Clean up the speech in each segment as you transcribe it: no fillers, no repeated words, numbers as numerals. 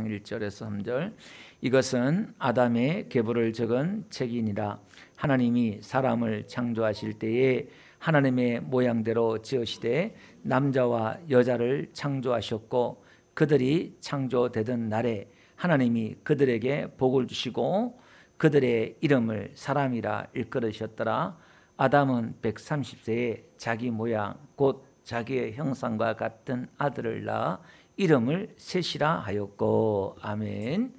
1절에서 3절. 이것은 아담의 계보를 적은 책이니라. 하나님이 사람을 창조하실 때에 하나님의 모양대로 지으시되 남자와 여자를 창조하셨고, 그들이 창조되던 날에 하나님이 그들에게 복을 주시고 그들의 이름을 사람이라 일컬으셨더라. 아담은 130세에 자기 모양 곧 자기의 형상과 같은 아들을 낳아 이름을 셋이라 하였고. 아멘.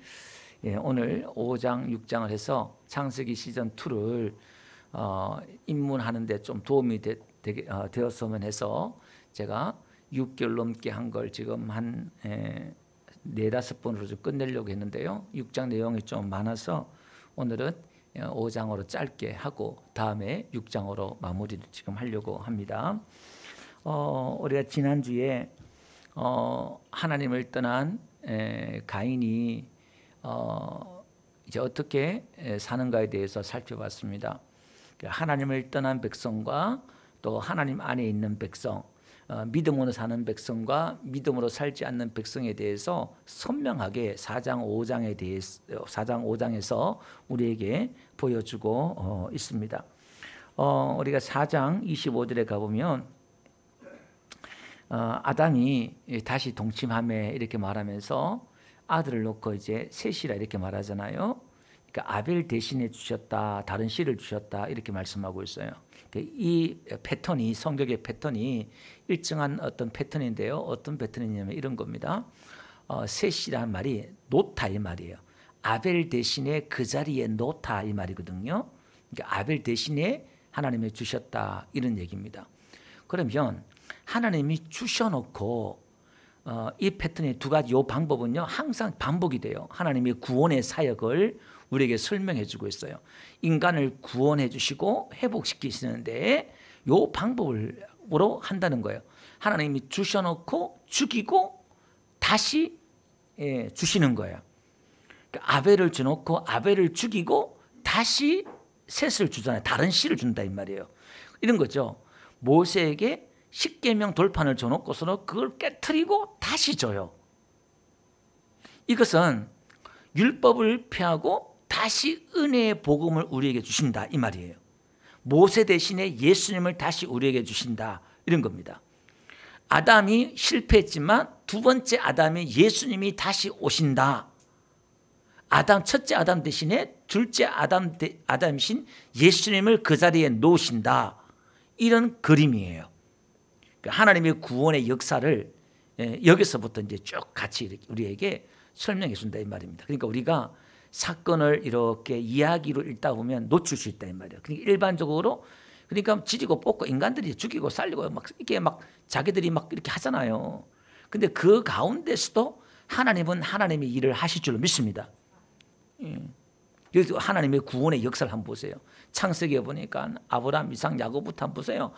예, 오늘 5장 6장을 해서 창세기 시즌2를 입문하는 데 좀 도움이 되었으면 해서 제가 6개월 넘게 한 걸 지금 한 4-5번으로 좀 끝내려고 했는데요. 6장 내용이 좀 많아서 오늘은 5장으로 짧게 하고 다음에 6장으로 마무리를 지금 하려고 합니다. 우리가 지난주에 하나님을 떠난 가인이 이제 어떻게 사는가에 대해서 살펴봤습니다. 하나님을 떠난 백성과 또 하나님 안에 있는 백성, 믿음으로 사는 백성과 믿음으로 살지 않는 백성에 대해서 선명하게 4장 5장에서 우리에게 보여주고 있습니다. 우리가 4장 25절에 가보면 아담이 다시 동침함에 이렇게 말하면서 아들을 놓고 이제 셋이라 이렇게 말하잖아요. 그러니까 아벨 대신에 주셨다, 다른 씨를 주셨다 이렇게 말씀하고 있어요. 이 패턴이, 성경의 패턴이 일정한 어떤 패턴인데요. 어떤 패턴이냐면 이런 겁니다. 셋이란 말이 놓다 이 말이에요. 아벨 대신에 그 자리에 놓다 이 말이거든요. 그러니까 아벨 대신에 하나님이 주셨다 이런 얘기입니다. 그러면 하나님이 주셔놓고 이 패턴의 두 가지 이 방법은요 항상 반복이 돼요. 하나님의 구원의 사역을 우리에게 설명해 주고 있어요. 인간을 구원해 주시고 회복시키시는데 이 방법으로 한다는 거예요. 하나님이 주셔놓고 죽이고 다시 주시는 거예요. 그러니까 아벨을 주놓고 아벨을 죽이고 다시 셋을 주잖아요. 다른 씨를 준다 이 말이에요. 이런 거죠. 모세에게 십계명 돌판을 줘놓고서는 그걸 깨트리고 다시 줘요. 이것은 율법을 폐하고 다시 은혜의 복음을 우리에게 주신다 이 말이에요. 모세 대신에 예수님을 다시 우리에게 주신다 이런 겁니다. 아담이 실패했지만 두 번째 아담이 예수님이 다시 오신다. 첫째 아담 대신에 둘째 아담이신 예수님을 그 자리에 놓으신다. 이런 그림이에요. 하나님의 구원의 역사를 여기서부터 이제 쭉 같이 우리에게 설명해 준다 이 말입니다. 그러니까 우리가 사건을 이렇게 이야기로 읽다 보면 놓칠 수 있다 이 말이에요. 그러니까 일반적으로 그러니까 지지고 뽑고 인간들이 죽이고 살리고 막 이렇게 막 자기들이 막 이렇게 하잖아요. 근데 그 가운데서도 하나님은 하나님의 일을 하실 줄로 믿습니다. 여기서 하나님의 구원의 역사를 한번 보세요. 창세기에 보니까 아브라함, 이삭, 야곱부터 한번 보세요.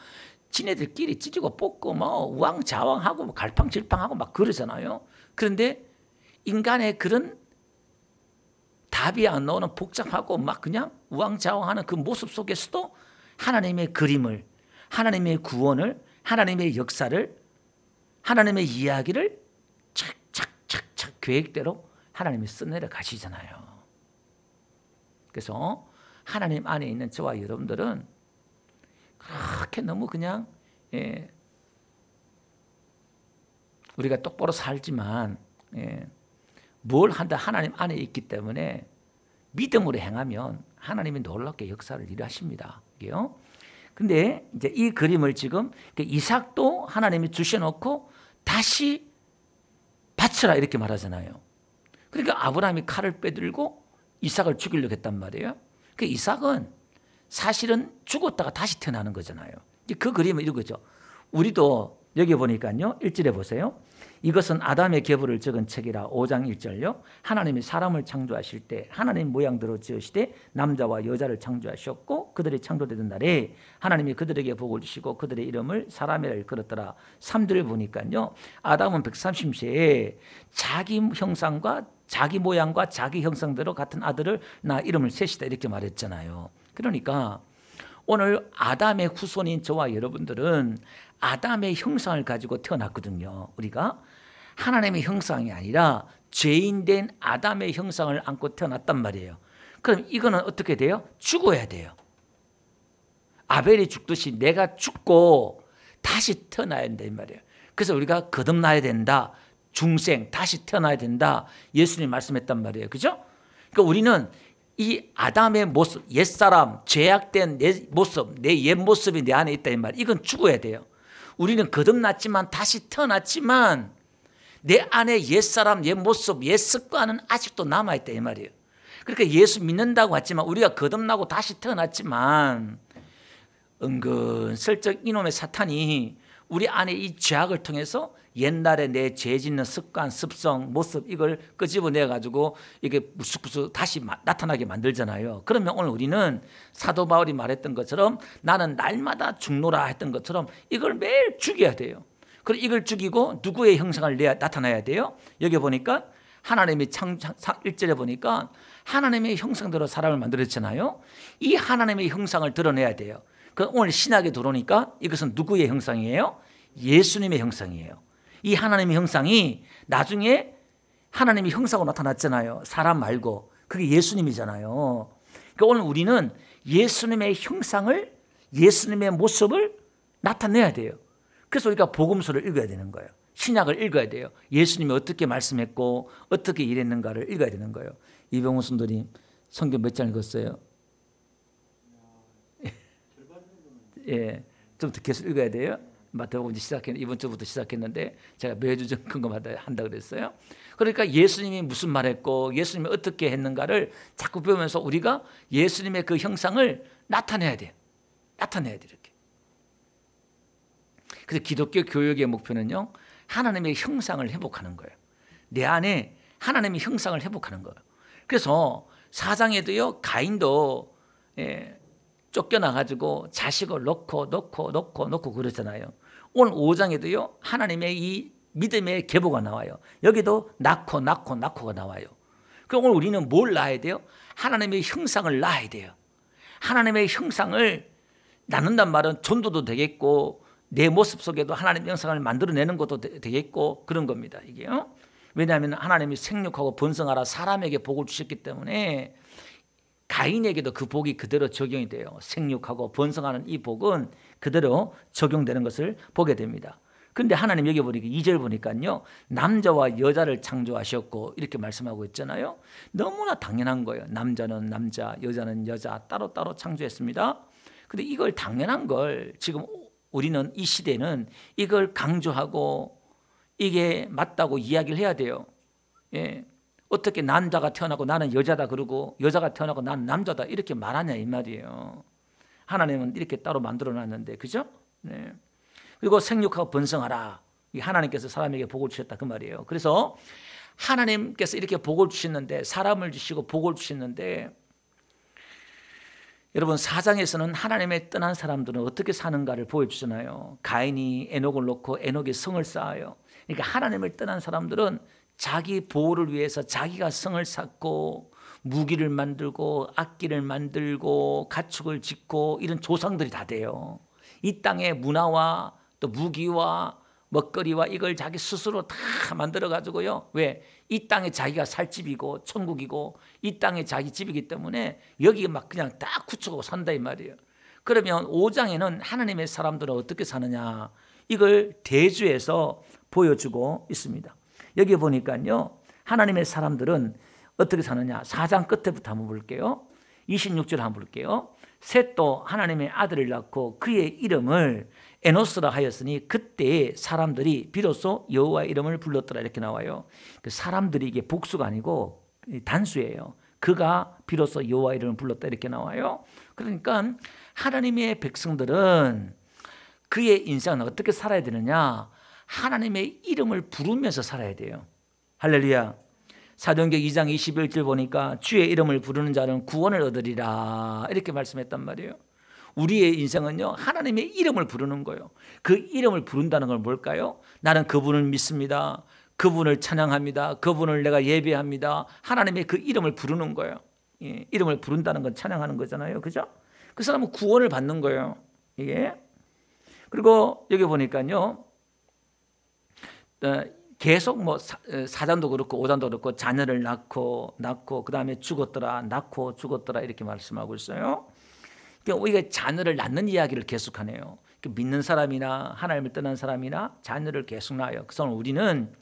지네들끼리 찢고 뽑고 뭐 우왕좌왕하고 뭐 갈팡질팡하고 막 그러잖아요. 그런데 인간의 그런 답이 안 나오는 복잡하고 막 그냥 우왕좌왕하는 그 모습 속에서도 하나님의 그림을, 하나님의 구원을, 하나님의 역사를, 하나님의 이야기를 착착착착 계획대로 하나님이 써내려 가시잖아요. 그래서 하나님 안에 있는 저와 여러분들은 그렇게 너무 그냥 우리가 똑바로 살지만 뭘 한다 하나님 안에 있기 때문에 믿음으로 행하면 하나님이 놀랍게 역사를 일하십니다. 그런데 이제 이 그림을 지금 이삭도 하나님이 주셔놓고 다시 바쳐라 이렇게 말하잖아요. 그러니까 아브라함이 칼을 빼들고 이삭을 죽이려고 했단 말이에요. 그 이삭은 사실은 죽었다가 다시 태어나는 거잖아요. 그 그림은 이런 거죠. 우리도 여기 보니까요. 1절에 보세요. 이것은 아담의 계보를 적은 책이라. 5장 1절요. 하나님이 사람을 창조하실 때 하나님 모양대로 지으시되 남자와 여자를 창조하셨고 그들이 창조되던 날에 하나님이 그들에게 복을 주시고 그들의 이름을 사람이라 일컬었더라. 3절을 보니까요. 아담은 130세에 자기 형상과 자기 모양과 자기 형상대로 같은 아들을 낳아 이름을 셋이다 이렇게 말했잖아요. 그러니까 오늘 아담의 후손인 저와 여러분들은 아담의 형상을 가지고 태어났거든요. 우리가 하나님의 형상이 아니라 죄인된 아담의 형상을 안고 태어났단 말이에요. 그럼 이거는 어떻게 돼요? 죽어야 돼요. 아벨이 죽듯이 내가 죽고 다시 태어나야 된다 이 말이에요. 그래서 우리가 거듭나야 된다. 중생, 다시 태어나야 된다. 예수님이 말씀했단 말이에요. 그죠? 그러니까 우리는 이 아담의 모습, 옛사람, 죄악된 내 모습, 내 옛 모습이 내 안에 있다 이 말이에요. 이건 죽어야 돼요. 우리는 거듭났지만 다시 태어났지만 내 안에 옛사람, 옛 모습, 옛 습관은 아직도 남아있다 이 말이에요. 그러니까 예수 믿는다고 했지만 우리가 거듭나고 다시 태어났지만 은근슬쩍 이놈의 사탄이 우리 안에 이 죄악을 통해서 옛날에 내 죄 짓는 습관, 습성, 모습 이걸 끄집어내 가지고 이게 무쑥무쑥 다시 나타나게 만들잖아요. 그러면 오늘 우리는 사도 바울이 말했던 것처럼 나는 날마다 죽노라 했던 것처럼 이걸 매일 죽여야 돼요. 그리고 이걸 죽이고 누구의 형상을 나타나야 돼요? 여기 보니까 하나님이 1절에 보니까 하나님의 형상대로 사람을 만들었잖아요. 이 하나님의 형상을 드러내야 돼요. 오늘 신약에 들어오니까 이것은 누구의 형상이에요? 예수님의 형상이에요. 이 하나님의 형상이 나중에 하나님의 형상으로 나타났잖아요. 사람 말고. 그게 예수님이잖아요. 그러니까 오늘 우리는 예수님의 형상을, 예수님의 모습을 나타내야 돼요. 그래서 우리가 복음서를 읽어야 되는 거예요. 신약을 읽어야 돼요. 예수님이 어떻게 말씀했고 어떻게 일했는가를 읽어야 되는 거예요. 이병훈 선생님 성경 몇 장 읽었어요? 예, 좀 더 계속 읽어야 돼요. 마태복음 이번 주부터 시작했는데 제가 매주 점검마다 한다 그랬어요. 그러니까 예수님이 무슨 말했고 예수님이 어떻게 했는가를 자꾸 배우면서 우리가 예수님의 그 형상을 나타내야 돼요. 나타내야 돼요. 이렇게. 그래서 기독교 교육의 목표는요, 하나님의 형상을 회복하는 거예요. 내 안에 하나님의 형상을 회복하는 거예요. 그래서 사장에도요, 가인도 쫓겨나가지고 자식을 놓고 그러잖아요. 오늘 5장에도요, 하나님의 이 믿음의 계보가 나와요. 여기도 낳고가 나와요. 그럼 오늘 우리는 뭘 낳아야 돼요? 하나님의 형상을 낳아야 돼요. 하나님의 형상을 낳는단 말은 전도도 되겠고 내 모습 속에도 하나님의 형상을 만들어내는 것도 되겠고 그런 겁니다. 이게요. 왜냐하면 하나님이 생육하고 번성하라 사람에게 복을 주셨기 때문에 가인에게도 그 복이 그대로 적용이 돼요. 생육하고 번성하는 이 복은 그대로 적용되는 것을 보게 됩니다. 그런데 하나님 여기 보니까 2절 보니까요, 남자와 여자를 창조하셨고 이렇게 말씀하고 있잖아요. 너무나 당연한 거예요. 남자는 남자, 여자는 여자 따로따로 창조했습니다. 그런데 이걸 당연한 걸 지금 우리는 이 시대는 이걸 강조하고 이게 맞다고 이야기를 해야 돼요. 예. 어떻게 남자가 태어나고 나는 여자다 그러고 여자가 태어나고 나는 남자다 이렇게 말하냐 이 말이에요. 하나님은 이렇게 따로 만들어놨는데, 그죠? 네. 그리고 생육하고 번성하라. 하나님께서 사람에게 복을 주셨다 그 말이에요. 그래서 하나님께서 이렇게 복을 주셨는데, 사람을 주시고 복을 주셨는데, 여러분 4장에서는 하나님의 떠난 사람들은 어떻게 사는가를 보여주잖아요. 가인이 에녹을 놓고 에녹이 성을 쌓아요. 그러니까 하나님을 떠난 사람들은 자기 보호를 위해서 자기가 성을 쌓고 무기를 만들고 악기를 만들고 가축을 짓고 이런 조상들이 다 돼요. 이 땅의 문화와 또 무기와 먹거리와 이걸 자기 스스로 다 만들어 가지고요. 왜? 이 땅에 자기가 살 집이고 천국이고 이 땅에 자기 집이기 때문에 여기 막 그냥 딱 굳혀고 산다 이 말이에요. 그러면 5장에는 하나님의 사람들은 어떻게 사느냐 이걸 대주에서 보여주고 있습니다. 여기 보니까요, 하나님의 사람들은 어떻게 사느냐 4장 끝에부터 한번 볼게요. 26절 한번 볼게요. 셋도 하나님의 아들을 낳고 그의 이름을 에노스라 하였으니 그때 사람들이 비로소 여호와의 이름을 불렀더라 이렇게 나와요. 그 사람들이 이게 복수가 아니고 단수예요. 그가 비로소 여호와의 이름을 불렀다 이렇게 나와요. 그러니까 하나님의 백성들은 그의 인생은 어떻게 살아야 되느냐, 하나님의 이름을 부르면서 살아야 돼요. 할렐루야. 사도행전 2장 21절 보니까 주의 이름을 부르는 자는 구원을 얻으리라 이렇게 말씀했단 말이에요. 우리의 인생은요, 하나님의 이름을 부르는 거예요. 그 이름을 부른다는 건 뭘까요? 나는 그분을 믿습니다. 그분을 찬양합니다. 그분을 내가 예배합니다. 하나님의 그 이름을 부르는 거예요. 예, 이름을 부른다는 건 찬양하는 거잖아요. 그죠? 그 사람은 구원을 받는 거예요. 예. 그리고 여기 보니까요, 계속 뭐 4장도 그렇고 5장도 그렇고 자녀를 낳고 그다음에 죽었더라, 낳고 죽었더라 이렇게 말씀하고 있어요. 그러니까 우리가 자녀를 낳는 이야기를 계속하네요. 믿는 사람이나 하나님을 떠난 사람이나 자녀를 계속 낳아요. 그래서 우리는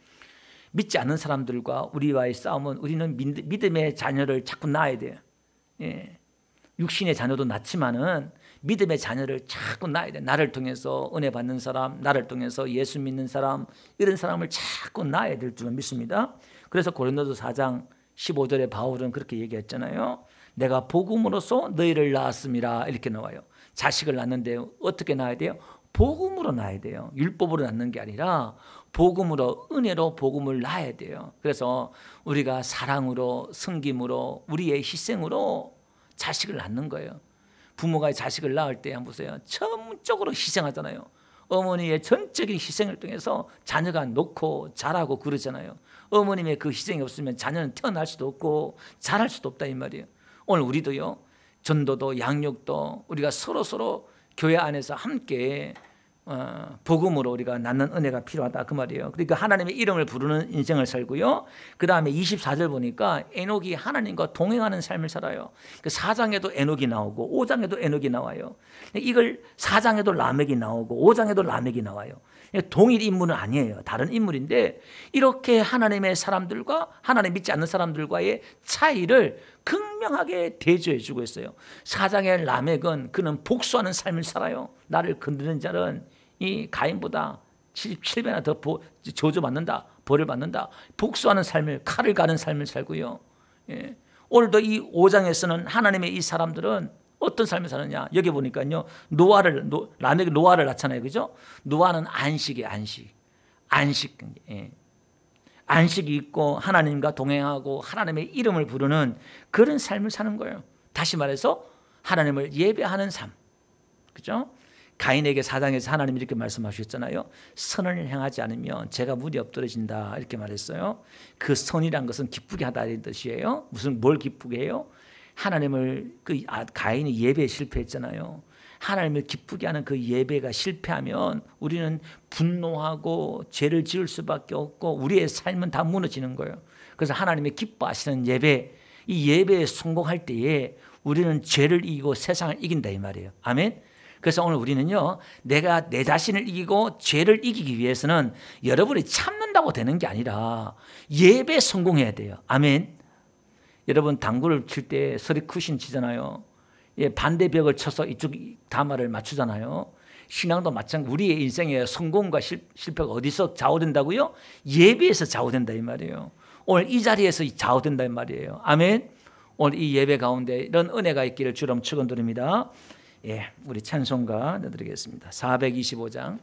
믿지 않는 사람들과 우리와의 싸움은 우리는 믿음의 자녀를 자꾸 낳아야 돼요. 예. 육신의 자녀도 낳지만은 믿음의 자녀를 자꾸 낳아야 돼. 나를 통해서 은혜 받는 사람, 나를 통해서 예수 믿는 사람, 이런 사람을 자꾸 낳아야 될 줄 믿습니다. 그래서 고린도서 4장 15절에 바울은 그렇게 얘기했잖아요. 내가 복음으로써 너희를 낳았음이라 이렇게 나와요. 자식을 낳는데 어떻게 낳아야 돼요? 복음으로 낳아야 돼요. 율법으로 낳는 게 아니라 복음으로, 은혜로 복음을 낳아야 돼요. 그래서 우리가 사랑으로, 섬김으로, 우리의 희생으로 자식을 낳는 거예요. 부모가 자식을 낳을 때 한번 보세요. 전적으로 희생하잖아요. 어머니의 전적인 희생을 통해서 자녀가 놓고 자라고 그러잖아요. 어머님의 그 희생이 없으면 자녀는 태어날 수도 없고 자랄 수도 없다 이 말이에요. 오늘 우리도요, 전도도 양육도 우리가 서로 교회 안에서 함께 복음으로 우리가 낳는 은혜가 필요하다 그 말이에요. 그러니까 하나님의 이름을 부르는 인생을 살고요. 그 다음에 24절 보니까 에녹이 하나님과 동행하는 삶을 살아요. 그 4장에도 에녹이 나오고 5장에도 에녹이 나와요. 이걸 4장에도 라멕이 나오고 5장에도 라멕이 나와요. 동일 인물은 아니에요. 다른 인물인데 이렇게 하나님의 사람들과 하나님 믿지 않는 사람들과의 차이를 극명하게 대조해 주고 있어요. 4장의 라멕은 그는 복수하는 삶을 살아요. 나를 건드는 자는 이 가인보다 77배나 더 저주받는다, 벌을 받는다. 복수하는 삶을, 칼을 가는 삶을 살고요. 예. 오늘도 이 5장에서는 하나님의 이 사람들은 어떤 삶을 사느냐? 여기 보니까요, 라멕이 노아를 낳잖아요, 그죠? 노아는 안식이 안식, 예. 안식이 있고 하나님과 동행하고 하나님의 이름을 부르는 그런 삶을 사는 거예요. 다시 말해서 하나님을 예배하는 삶, 그죠? 가인에게 4장에서 하나님이 이렇게 말씀하셨잖아요. 선을 행하지 않으면 제가 물이 엎드러진다 이렇게 말했어요. 그 선이란 것은 기쁘게 하다 이런 뜻이에요. 뭘 기쁘게 해요? 하나님을 가인이 예배에 실패했잖아요. 하나님을 기쁘게 하는 그 예배가 실패하면 우리는 분노하고 죄를 지을 수밖에 없고 우리의 삶은 다 무너지는 거예요. 그래서 하나님의 기뻐하시는 예배, 이 예배에 성공할 때에 우리는 죄를 이기고 세상을 이긴다 이 말이에요. 아멘. 그래서 오늘 우리는요, 내가 내 자신을 이기고 죄를 이기기 위해서는 여러분이 참는다고 되는 게 아니라 예배에 성공해야 돼요. 아멘. 여러분 당구를 칠 때 서리쿠신 치잖아요. 예, 반대벽을 쳐서 이쪽 다마를 맞추잖아요. 신앙도 마찬가지. 우리의 인생의 성공과 실패가 어디서 좌우된다고요? 예배에서 좌우된다 이 말이에요. 오늘 이 자리에서 좌우된다 이 말이에요. 아멘. 오늘 이 예배 가운데 이런 은혜가 있기를 주름 축원드립니다. 예, 우리 찬송가 드리겠습니다. 425장